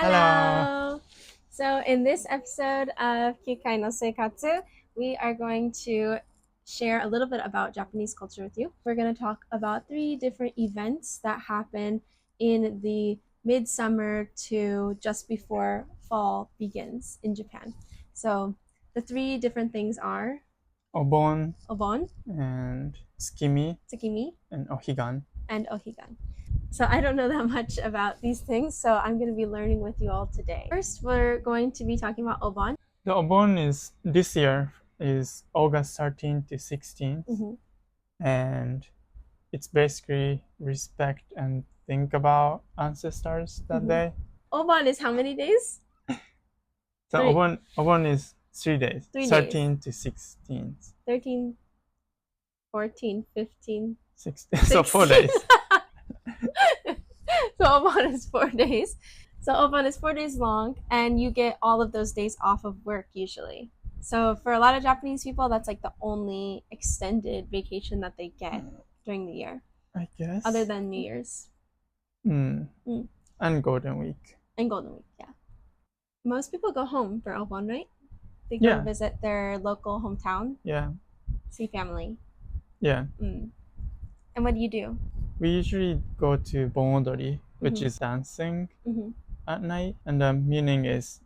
Hello! So in this episode of Kikai no Seikatsu, we are going to share a little bit about Japanese culture with you. We're going to talk about 3 different events that happen in the midsummer to just before fall begins in Japan. So the 3 different things are Obon Obon, and Tsukimi Tsukimi, and Ohigan. and Ohigan. So I don't know that much about these things, so I'm going to be learning with you all today. First, we're going to be talking about Obon. The Obon is this year is August 13th to 16th, and it's basically respect and think about ancestors that day. Obon is how many days? So Obon is 3 days, 3 days. 13th to 16th. 13, 14, 15, 16. So 4 days. So Obon is 4 days. So Obon is 4 days long, and you get all of those days off of work usually. So for a lot of Japanese people, that's like the only extended vacation that they get during the year, I guess. other than New Year's. And Golden Week. And Golden Week, yeah. Most people go home for Obon, right? They go visit their local hometown. Yeah. See family. Yeah. And what do you do? We usually go to Bonodori, which is dancing at night, and the meaning is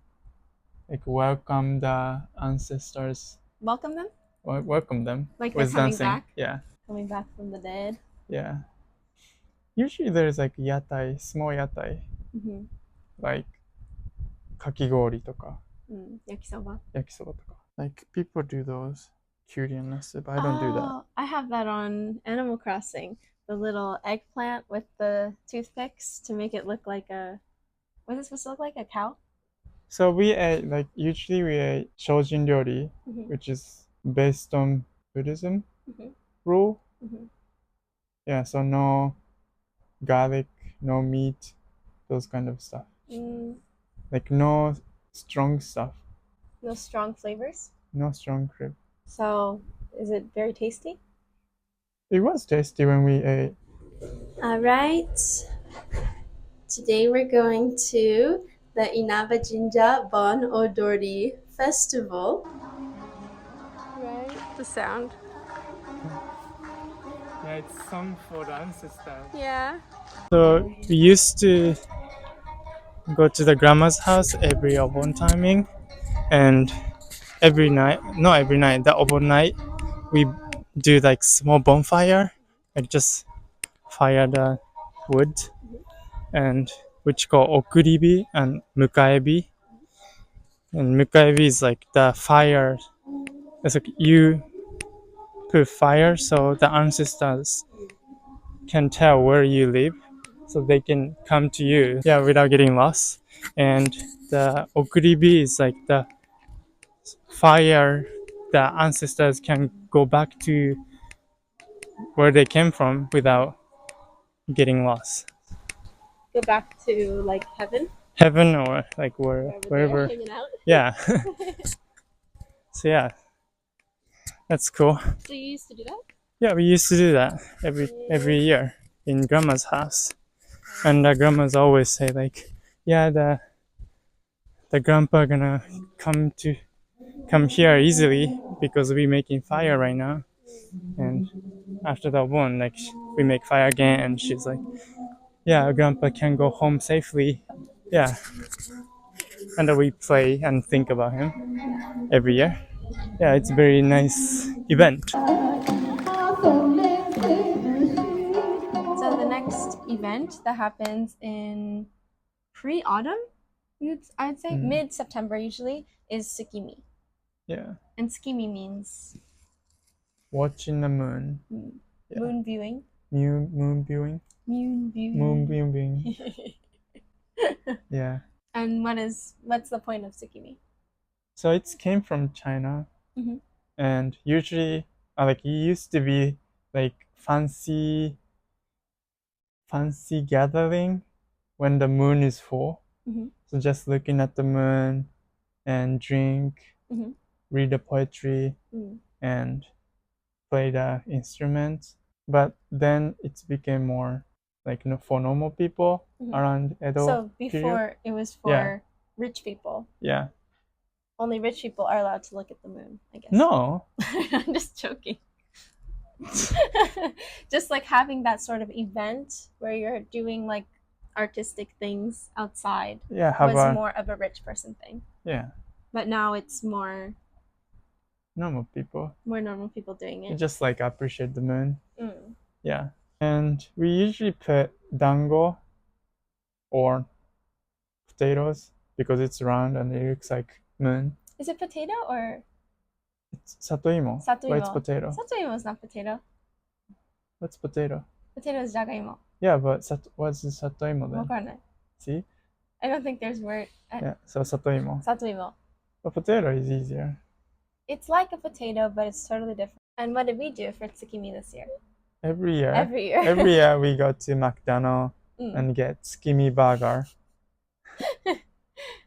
like welcome the ancestors. Welcome them? Welcome them. Like they're coming dancing. back? Yeah. Coming back from the dead? Yeah. Usually there's like yatai, small yatai, like kakigori toka, yakisoba. Yakisoba toka. Like people do those, cutie and nasi, but I don't do that. I have that on Animal Crossing. The little eggplant with the toothpicks to make it look like a... What is it supposed to look like? A cow? So we ate, usually we ate shojin ryori, which is based on Buddhism rule. Yeah, so no garlic, no meat, those kind of stuff. Like no strong stuff. No strong flavors? No strong rib. So is it very tasty? It was tasty when we ate. Alright. Today we're going to the Inaba Jinja Bon Odori Festival. Right? The sound. Yeah, it's song for the ancestors. Yeah. So we used to go to the grandma's house every Obon timing, and every night, the Obon night, we do like small bonfire, like just fire the wood, and which call okuribi and mukaebi. And mukaebi is like the fire. It's like you put fire so the ancestors can tell where you live, so they can come to you, without getting lost. And the okuribi is like the fire, the ancestors can go back to where they came from without getting lost. Go back to like Heaven or like wherever. hanging out. Yeah. So yeah, that's cool. So you used to do that? Yeah, we used to do that every year in grandma's house, and the grandmas always say like, yeah, the grandpa gonna come here easily because we making fire right now. And after that one, like we make fire again, and she's like, yeah, grandpa can go home safely. Yeah. And then we play and think about him every year. Yeah, it's a very nice event. So the next event that happens in pre-autumn, I'd say mid-September usually, is Tsukimi. Yeah. And Tsukimi means watching the moon. Yeah. Moon viewing. Moon viewing. Moon viewing. Moon viewing. Yeah. And what's the point of Tsukimi? So it came from China, and usually, like it used to be like fancy gathering when the moon is full. So just looking at the moon and drink, read the poetry, and play the instruments. But then it became more like for normal people around Edo. So before period. it was for Yeah. rich people. Yeah. Only rich people are allowed to look at the moon, I guess. No. I'm just joking. Just like having that sort of event where you're doing like artistic things outside was more of a rich person thing. Yeah. But now it's more normal people doing it. just like appreciate the moon. Mm. Yeah. And we usually put dango or potatoes because it's round and it looks like moon. Is it potato or it's satoimo? Satoimo. It's potato. Satoimo is not potato. What's potato? Potato is jagaimo. Yeah, but what's the satoimo then? わかんない. See? I don't think there's word. Yeah, so satoimo. Satoimo. But potato is easier. It's like a potato, but it's totally different. And what did we do for tsukimi this year? Every year. Every year. Every year we go to McDonald's and get tsukimi burger.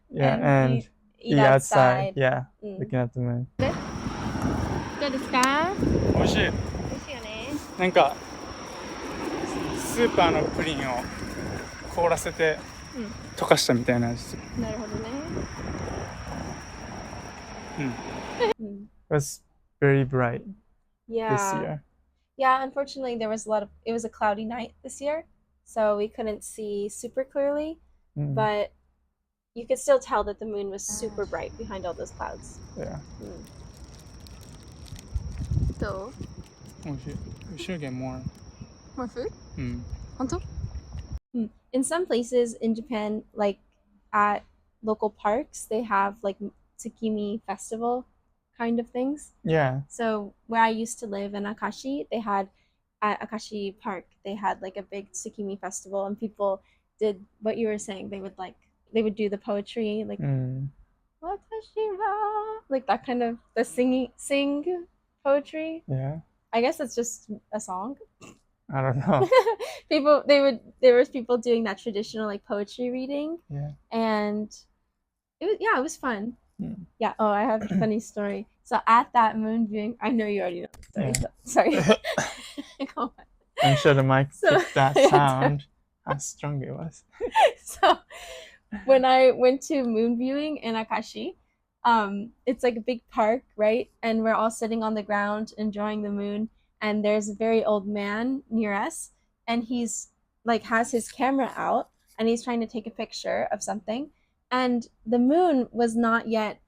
Yeah, and eat outside. Yeah, looking at the moon. どうですか？美味しい。美味しいよね。なんかスーパーのプリンを凍らせて溶かしたみたいな味する。なるほどね。It was very bright this year. Yeah, unfortunately there was it was a cloudy night this year, so we couldn't see super clearly, but you could still tell that the moon was super bright behind all those clouds. Yeah. どう？ We should get more. More food? 本当? In some places in Japan, like at local parks, they have like tsukimi festival kind of things. Yeah. So where I used to live in Akashi, they had at Akashi Park, they had like a big tsukimi festival, and people did what you were saying. They would do the poetry, like Watashi wa, like that kind of the sing poetry. Yeah. I guess it's just a song. I don't know. There was people doing that traditional like poetry reading. Yeah. And it was fun. Yeah. Oh, I have a funny story. So at that moon viewing, I know you already know the story. Yeah. Sorry. Go on. I'm sure the mic picked that sound. How strong it was. So when I went to moon viewing in Akashi, it's like a big park, right? And we're all sitting on the ground enjoying the moon. And there's a very old man near us, and he's like has his camera out, and he's trying to take a picture of something. And the moon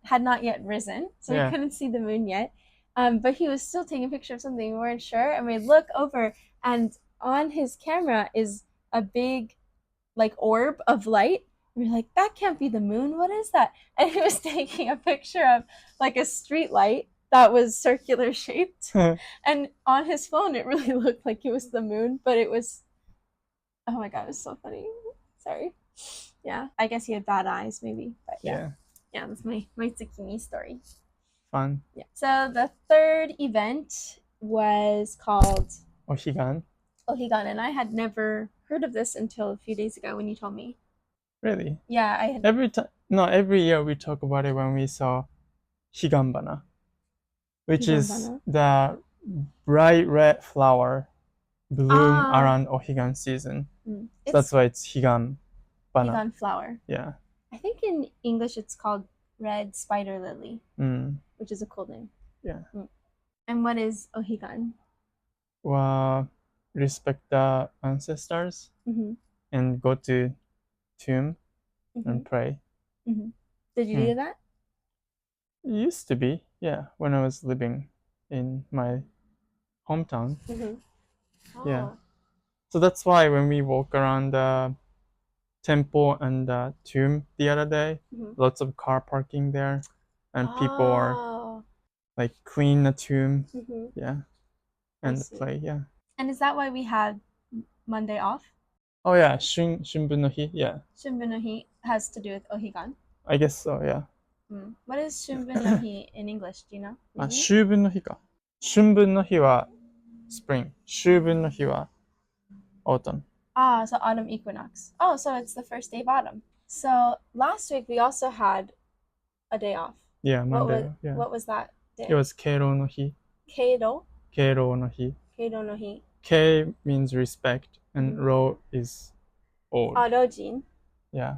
had not yet risen, so we couldn't see the moon yet. But he was still taking a picture of something. We weren't sure, and we look over, and on his camera is a big like orb of light. We're like, that can't be the moon. What is that? And he was taking a picture of like a street light that was circular shaped. And on his phone, it really looked like it was the moon, but it was, oh my God, it was so funny. Sorry. Yeah, I guess he had bad eyes maybe, but yeah, that's my tsukimi story. Fun. Yeah. So the third event was called Ohigan. Ohigan, and I had never heard of this until a few days ago when you told me. Really? Yeah, I had. Every year we talk about it when we saw higanbana, which is the bright red flower bloom around Ohigan season. So that's why it's higanbana. Higan flower. Yeah. I think in English it's called red spider lily, which is a cool name. Yeah. And what is Ohigan? Well, respect the ancestors and go to tomb and pray. Did you do that? It used to be, yeah, when I was living in my hometown. Yeah. So that's why when we walk around the temple and the tomb the other day, lots of car parking there, and people are like clean the tomb, and play, And is that why we had Monday off? Oh yeah, Shunbun no hi, yeah. Shunbun no hi has to do with Ohigan. I guess so, yeah. What is Shunbun no hi in English? Do you know? Shubun no hi ka. Shunbun no hi wa spring. Shubun no hi wa autumn. So autumn equinox. Oh, so it's the first day of autumn. So last week we also had a day off. Yeah, Monday. What was that day? It was Keiro no hi. Keiro? Keiro no hi. Keiro no hi. Kei means respect, and ro is old. Rojin. Yeah.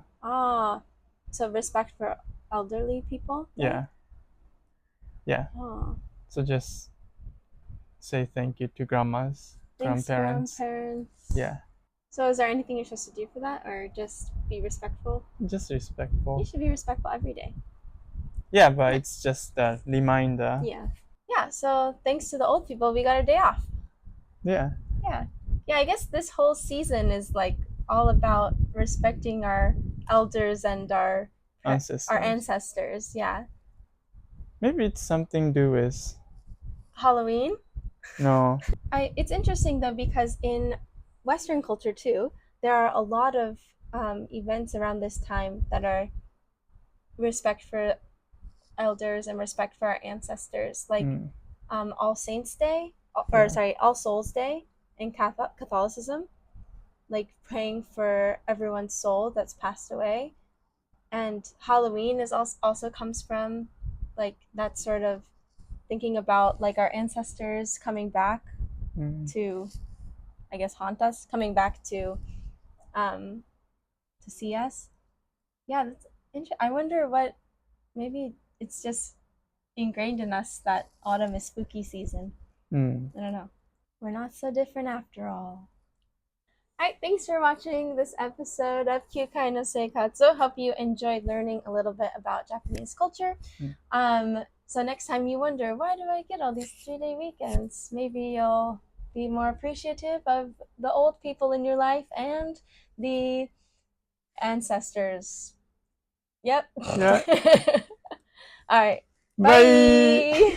So respect for elderly people? Right? Yeah. So just say thank you to grandmas, Thanks, grandparents. grandparents. Yeah. So is there anything you're supposed to do for that, or just be respectful? Just respectful. You should be respectful every day. Yeah, but it's just a reminder. Yeah, so thanks to the old people, we got a day off. Yeah. Yeah, I guess this whole season is like all about respecting our elders and our ancestors. Yeah. Maybe it's something to do with Halloween? no. It's interesting though, because in Western culture too, there are a lot of events around this time that are respect for elders and respect for our ancestors, like All Saints Day, or sorry, All Souls Day in Catholicism, like praying for everyone's soul that's passed away. And Halloween is also comes from like that sort of thinking about like our ancestors coming back to, I guess, haunt us, coming back to see us. Yeah, that's I wonder what, maybe it's just ingrained in us that autumn is spooky season. I don't know. We're not so different after all. Alright, thanks for watching this episode of Kyukai no Seikatsu. Hope you enjoyed learning a little bit about Japanese culture. So next time you wonder, why do I get all these 3-day weekends? Maybe you'll be more appreciative of the old people in your life and the ancestors. Yep. Yeah. Alright. Bye. Bye.